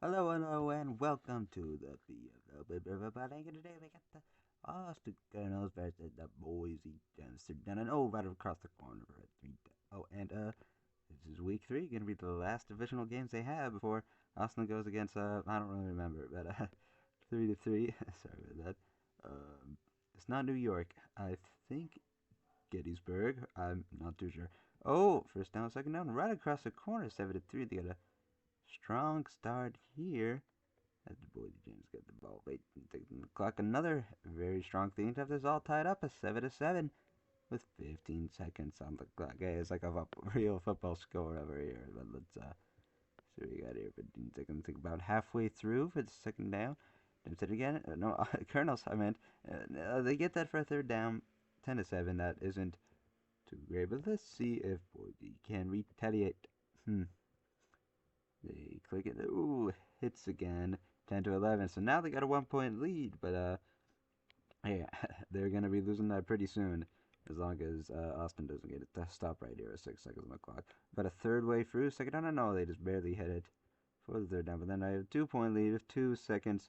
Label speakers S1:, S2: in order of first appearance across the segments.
S1: Hello, and welcome to the PFL. Today we got the Austin Colonels versus the Boise Gems. They're down and right across the corner at 3. Oh, and this is week 3. Gonna be the last divisional games they have before Austin goes against I don't really remember, but 3-3. Sorry about that. It's not New York. I think Gettysburg. I'm not too sure. Oh, first down, second down, right across the corner, 7-3. They got a strong start here as the Boise Gems get the ball. Wait, taking the clock. Another very strong thing to have this all tied up, a 7-7 with 15 seconds on the clock. Hey, it's like a real football score over here. But let's see what we got here. 15 seconds. Think about halfway through for the second down. Dempsey again. No, Colonels. I meant they get that for a third down. 10-7. That isn't too great. But let's see if Boise can retaliate. They click it. Ooh, hits again. 10-11. So now they got a 1 point lead, but yeah, they're gonna be losing that pretty soon, as long as Austin doesn't get it to stop right here at 6 seconds on the clock. But a third way through, second down. No, they just barely hit it for the third down. But then I have a 2 point lead with 2 seconds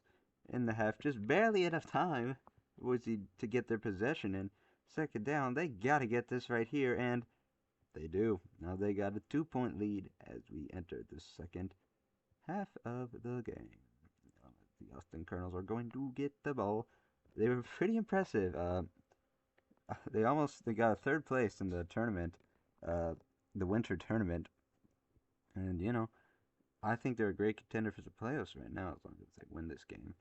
S1: in the half, just barely enough time to get their possession in. Second down, they gotta get this right here, and they do. Now they got a 2 point lead as we enter the second half of the game. The Austin Colonels are going to get the ball. They were pretty impressive. They got a third place in the tournament, the winter tournament, and I think they're a great contender for the playoffs right now as long as they win this game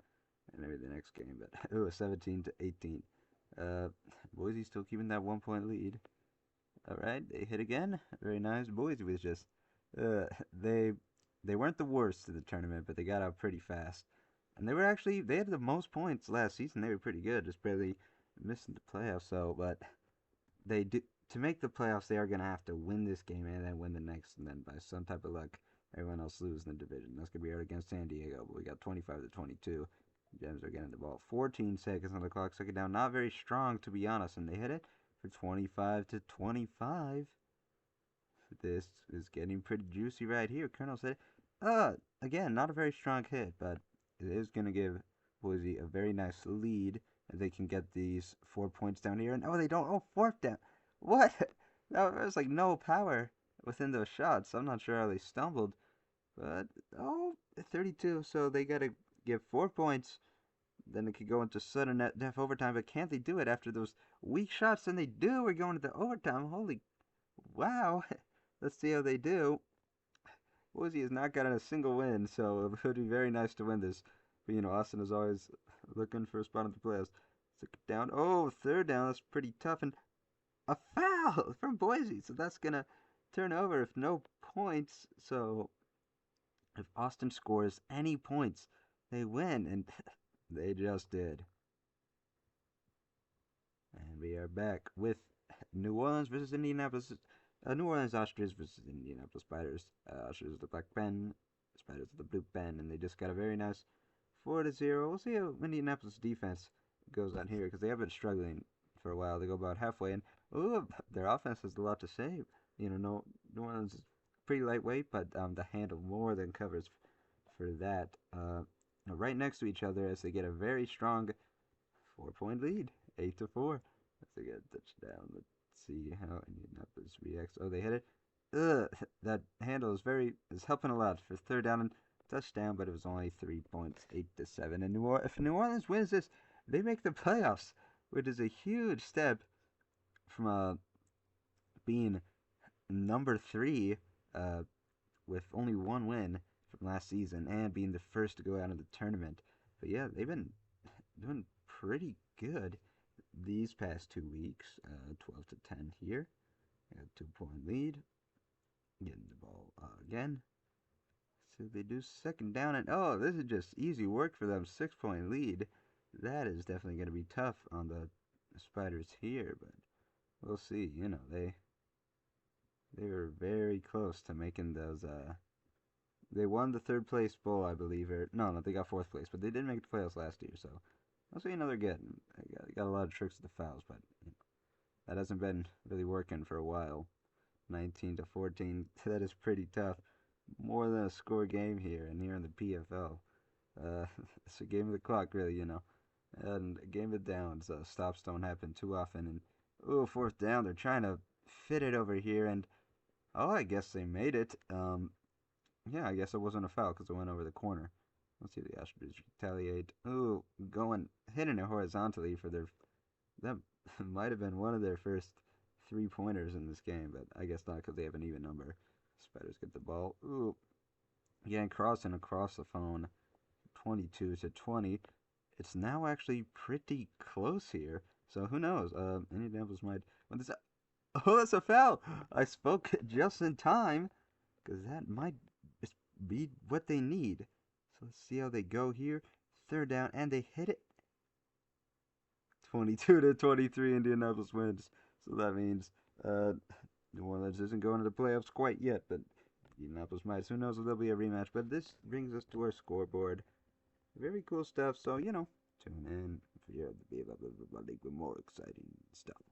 S1: and maybe the next game. But it was 17-18. Boise still keeping that 1 point lead. All right, they hit again. Very nice. Boise was just they weren't the worst of the tournament, but they got out pretty fast. And they had the most points last season. They were pretty good, just barely missing the playoffs. So, but they do to make the playoffs, they are gonna have to win this game and then win the next, and then by some type of luck, everyone else loses in the division. That's gonna be hard against San Diego, but we got 25-22. Gems are getting the ball. 14 seconds on the clock. Second down, not very strong to be honest, and they hit it for 25-25. This is getting pretty juicy right here. Colonel said, again, not a very strong hit, but it is going to give Boise a very nice lead. And they can get these 4 points down here. And they don't. Oh, fourth down. What? There's like no power within those shots. I'm not sure how they stumbled. But, 32. So they got to give 4 points. Then it could go into sudden death overtime. But can't they do it after those weak shots? And they do. We're going into overtime. Holy wow. Let's see how they do. Boise has not gotten a single win, so it would be very nice to win this. But Austin is always looking for a spot in the playoffs. Second down. Oh, third down. That's pretty tough. And a foul from Boise. So that's going to turn over if no points. So if Austin scores any points, they win. And they just did. And we are back with New Orleans versus Indianapolis. New Orleans Ostriches versus Indianapolis Spiders. Ostriches the black pen, Spiders the blue pen, and they just got a very nice 4-0. We'll see how Indianapolis defense goes on here because they have been struggling for a while. They go about halfway, and their offense has a lot to say. No, New Orleans is pretty lightweight, but the handle more than covers for that. Right next to each other as they get a very strong 4 point lead, 8-4. As they get a touchdown. Let's see how Indianapolis reacts. Oh, they hit it. That handle is helping a lot for third down and touchdown, but it was only 3 points, 8-7. And if New Orleans wins this, they make the playoffs, which is a huge step from being number 3 with only one win from last season and being the first to go out of the tournament. But yeah, they've been doing pretty good these past 2 weeks. 12-10 here. Got a 2 point lead. Getting the ball again. So they do second down, and this is just easy work for them. 6 point lead. That is definitely going to be tough on the Spiders here, but we'll see. They were very close to making those. They won the third place bowl, I believe. No, they got fourth place, but they did make the playoffs last year, so I'll say they're good. They got a lot of tricks with the fouls, but that hasn't been really working for a while. 19-14, that is pretty tough. more than a score game here, and here in the PFL. It's a game of the clock, really, and a game of downs. Stops don't happen too often, and ooh, fourth down. They're trying to fit it over here, and oh, I guess they made it. Yeah, I guess it wasn't a foul because it went over the corner. Let's see the Ostriches retaliate. Ooh, going hitting it horizontally for their that might have been one of their first 3 pointers in this game, but I guess not because they have an even number. Spiders get the ball. Ooh, again crossing across the phone, 22 to 20. It's now actually pretty close here. So who knows? Indianapolis might win this. Oh, that's a foul! I spoke just in time because that might be what they need. So let's see how they go here. Third down, and they hit it. 22 to 23, Indianapolis wins. So that means New Orleans isn't going to the playoffs quite yet, but Indianapolis might. Who knows if there'll be a rematch? But this brings us to our scoreboard. Very cool stuff. So tune in for the BFL League with more exciting stuff.